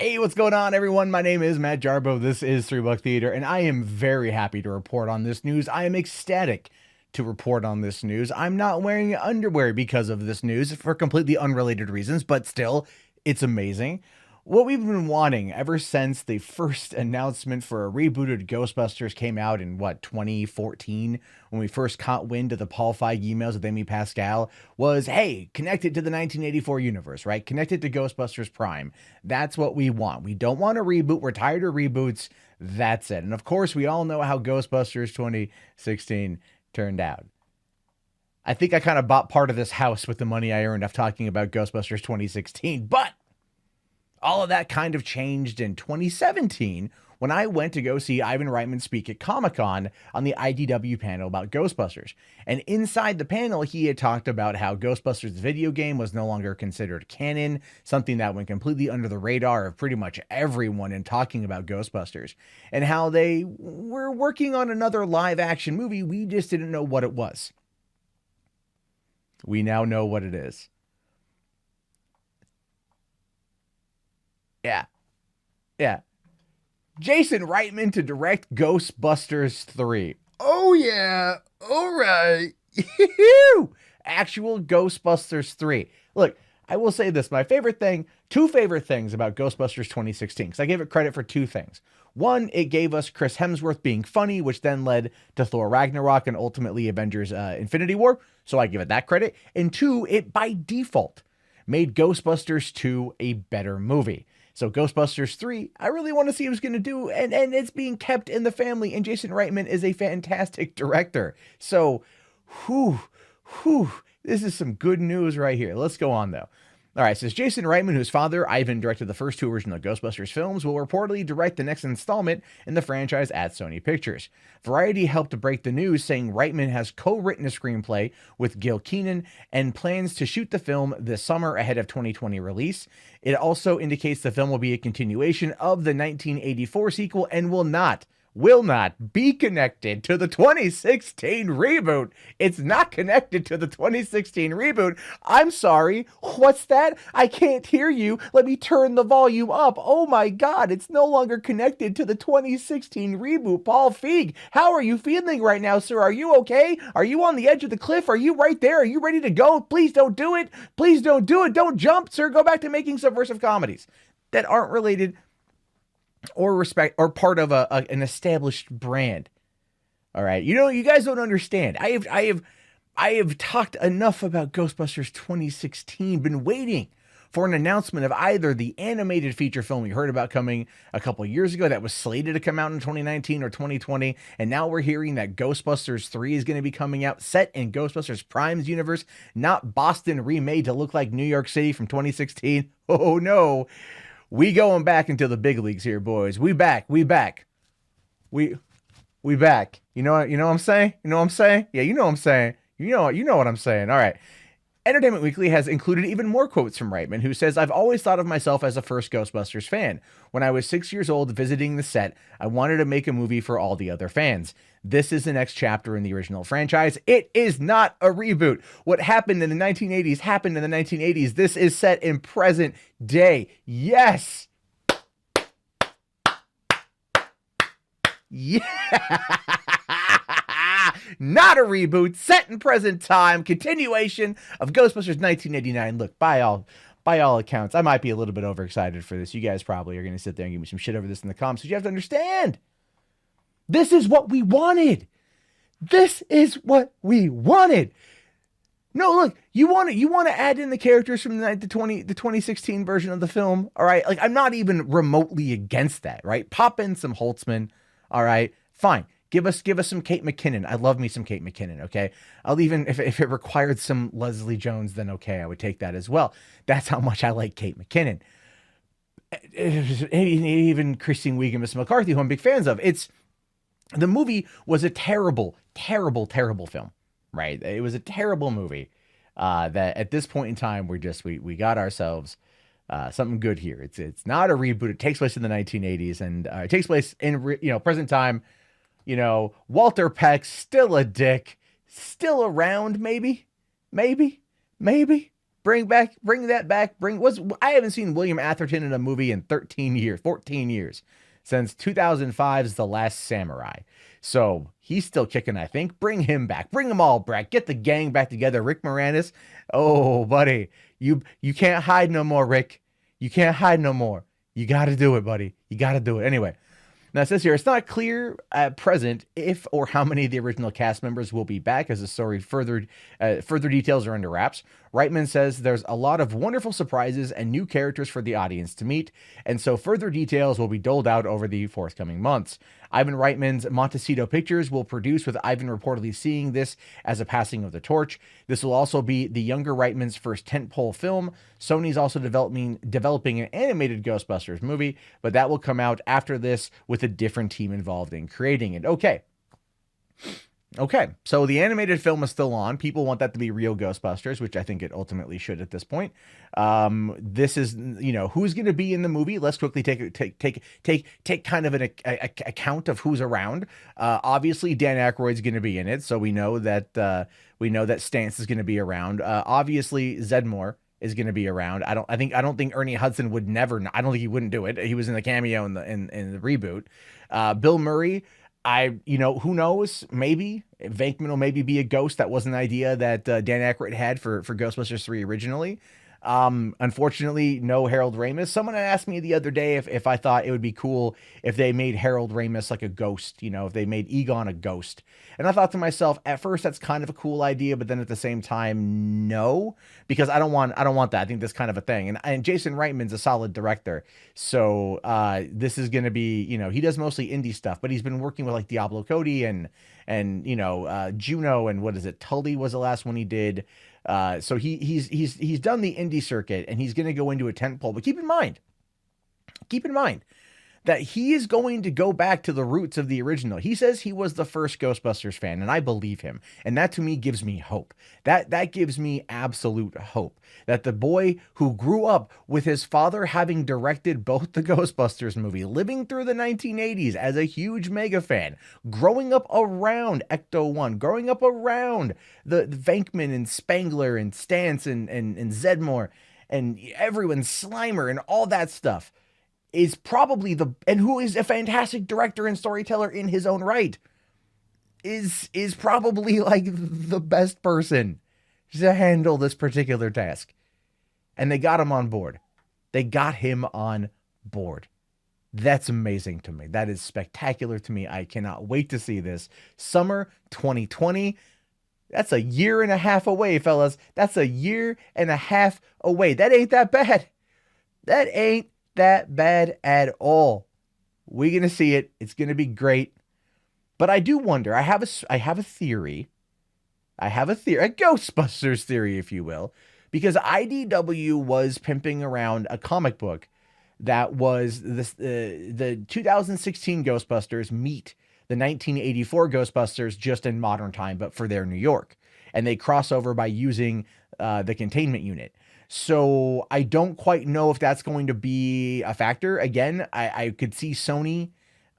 Hey, what's going on, everyone? My name is Matt Jarbo. This is $3 Theater, and I am very happy to report on this news. I am ecstatic to report on this news. I'm not wearing underwear because of this news for completely unrelated reasons, but still, it's amazing. What we've been wanting ever since the first announcement for a rebooted Ghostbusters came out in 2014, when we first caught wind of the Paul Feig emails with Amy Pascal, was, hey, connect it to the 1984 universe, right? Connect it to Ghostbusters Prime. That's what we want. We don't want a reboot. We're tired of reboots. That's it. And of course, we all know how Ghostbusters 2016 turned out. I think I kind of bought part of this house with the money I earned off talking about Ghostbusters 2016, but all of that kind of changed in 2017 when I went to go see Ivan Reitman speak at Comic-Con on the IDW panel about Ghostbusters. And inside the panel, he had talked about how Ghostbusters the video game was no longer considered canon, something that went completely under the radar of pretty much everyone in talking about Ghostbusters, and how they were working on another live-action movie. We just didn't know what it was. We now know what it is. Yeah. Jason Reitman to direct Ghostbusters 3. Oh, yeah. All right. Actual Ghostbusters 3. Look, I will say this. Two favorite things about Ghostbusters 2016, because I gave it credit for two things. One, it gave us Chris Hemsworth being funny, which then led to Thor Ragnarok and ultimately Avengers Infinity War. So I give it that credit. And two, it by default made Ghostbusters 2 a better movie. So Ghostbusters 3, I really want to see what it's going to do, and it's being kept in the family, and Jason Reitman is a fantastic director. So, this is some good news right here. Let's go on, though. All right, it says Jason Reitman, whose father, Ivan, directed the first two original Ghostbusters films, will reportedly direct the next installment in the franchise at Sony Pictures. Variety helped to break the news, saying Reitman has co-written a screenplay with Gil Kenan and plans to shoot the film this summer ahead of 2020 release. It also indicates the film will be a continuation of the 1984 sequel and will not be connected to the 2016 reboot. It's not connected to the 2016 reboot. I'm sorry. What's that? I can't hear you. Let me turn the volume up. Oh my God. It's no longer connected to the 2016 reboot. Paul Feig, how are you feeling right now, sir? Are you okay? Are you on the edge of the cliff? Are you right there? Are you ready to go? Please don't do it. Please don't do it. Don't jump, sir. Go back to making subversive comedies that aren't related or respect or part of an established brand. All right. You guys don't understand. I have talked enough about Ghostbusters 2016, been waiting for an announcement of either the animated feature film we heard about coming a couple of years ago that was slated to come out in 2019 or 2020. And now we're hearing that Ghostbusters 3 is going to be coming out, set in Ghostbusters Prime's universe, not Boston remade to look like New York City from 2016. Oh no. We going back into the big leagues here, boys. We back. We back. You know what I'm saying? You know what I'm saying? Yeah, you know what I'm saying. You know what I'm saying. All right. Entertainment Weekly has included even more quotes from Reitman, who says, I've always thought of myself as a first Ghostbusters fan. When I was 6 years old visiting the set, I wanted to make a movie for all the other fans. This is the next chapter in the original franchise. It is not a reboot. What happened in the 1980s happened in the 1980s. This is set in present day. Yes. Yeah. Not a reboot, set in present time, continuation of Ghostbusters 1989. Look, by all accounts, I might be a little bit overexcited for this. You guys probably are going to sit there and give me some shit over this in the comments, but you have to understand. This is what we wanted. This is what we wanted. No, look, you want to add in the characters from the 2016 version of the film, all right? Like, I'm not even remotely against that, right? Pop in some Holtzman, all right? Fine. Give us some Kate McKinnon. I love me some Kate McKinnon, okay? I'll even, if it required some Leslie Jones, then okay, I would take that as well. That's how much I like Kate McKinnon. Even Christine Wiig and Miss McCarthy, who I'm big fans of. The movie was a terrible, terrible, terrible film, right? It was a terrible movie that at this point in time, we got ourselves something good here. It's not a reboot. It takes place in the 1980s, and it takes place in present time. Walter Peck's still a dick, still around, maybe. Bring that back. I haven't seen William Atherton in a movie in 13 years, 14 years, since 2005's The Last Samurai. So he's still kicking, I think. Bring him back. Bring them all back. Get the gang back together. Rick Moranis. Oh, buddy, you can't hide no more, Rick. You can't hide no more. You got to do it, buddy. You got to do it. Anyway. Now, it says here, it's not clear at present if or how many of the original cast members will be back, as the story further details are under wraps. Reitman says there's a lot of wonderful surprises and new characters for the audience to meet, and so further details will be doled out over the forthcoming months. Ivan Reitman's Montecito Pictures will produce, with Ivan reportedly seeing this as a passing of the torch. This will also be the younger Reitman's first tentpole film. Sony's also developing an animated Ghostbusters movie, but that will come out after this with a different team involved in creating it. Okay, so the animated film is still on. People want that to be real Ghostbusters, which I think it ultimately should at this point. This is, who's going to be in the movie. Let's quickly take kind of an account of who's around. Obviously, Dan Aykroyd's going to be in it, so we know that Stantz is going to be around. Obviously, Zedmore is going to be around. I don't think Ernie Hudson would never. I don't think he wouldn't do it. He was in the cameo in the reboot. Bill Murray. Who knows? Maybe Venkman will maybe be a ghost. That was an idea that Dan Aykroyd had for Ghostbusters 3 originally. Unfortunately, no Harold Ramis. Someone asked me the other day if I thought it would be cool if they made Harold Ramis like a ghost, if they made Egon a ghost. And I thought to myself, at first that's kind of a cool idea, but then at the same time, no, because I don't want that. I think that's kind of a thing. And Jason Reitman's a solid director. So this is going to be, he does mostly indie stuff, but he's been working with like Diablo Cody and Juno, and what is it? Tully was the last one he did. So he's done the indie circuit, and he's going to go into a tentpole. But keep in mind that he is going to go back to the roots of the original. He says he was the first Ghostbusters fan, and I believe him. And that to me gives me hope. That gives me absolute hope that the boy who grew up with his father having directed both the Ghostbusters movie, living through the 1980s as a huge mega fan, growing up around Ecto-1, growing up around the Venkman and Spangler and Stantz and Zedmore and everyone, Slimer and all that stuff, is probably and who is a fantastic director and storyteller in his own right, is probably like the best person to handle this particular task. And they got him on board. That's amazing to me. That is spectacular to me. I cannot wait to see this. Summer 2020. That's a year and a half away, fellas. That's a year and a half away. That ain't that bad. That ain't that bad at all. We're gonna see it. It's gonna be great. But I do wonder. I have a theory. A Ghostbusters theory, if you will, because IDW was pimping around a comic book that was the 2016 Ghostbusters meet the 1984 Ghostbusters just in modern time, but for their New York, and they cross over by using the containment unit. So I don't quite know if that's going to be a factor. Again, I could see Sony,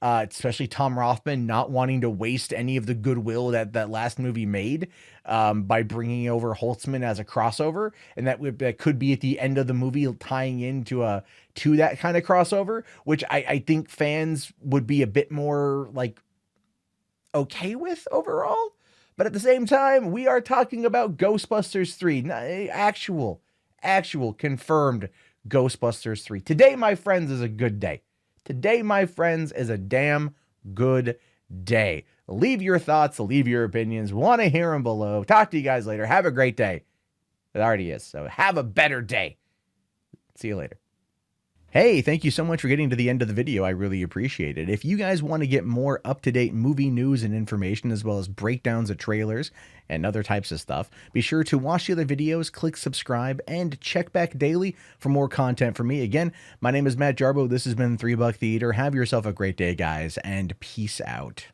especially Tom Rothman, not wanting to waste any of the goodwill that last movie made by bringing over Holtzman as a crossover. And that could be at the end of the movie tying into that kind of crossover, which I think fans would be a bit more like okay with overall. But at the same time, we are talking about Ghostbusters 3, actual confirmed Ghostbusters 3. Today, my friends, is a good day. Today, my friends, is a damn good day. Leave your thoughts, leave your opinions. Want to hear them below. Talk to you guys later. Have a great day. It already is, so have a better day. See you later. Hey, thank you so much for getting to the end of the video. I really appreciate it. If you guys want to get more up-to-date movie news and information, as well as breakdowns of trailers and other types of stuff, be sure to watch the other videos, click subscribe, and check back daily for more content from me. Again, my name is Matt Jarbo. This has been $3 Theater. Have yourself a great day, guys, and peace out.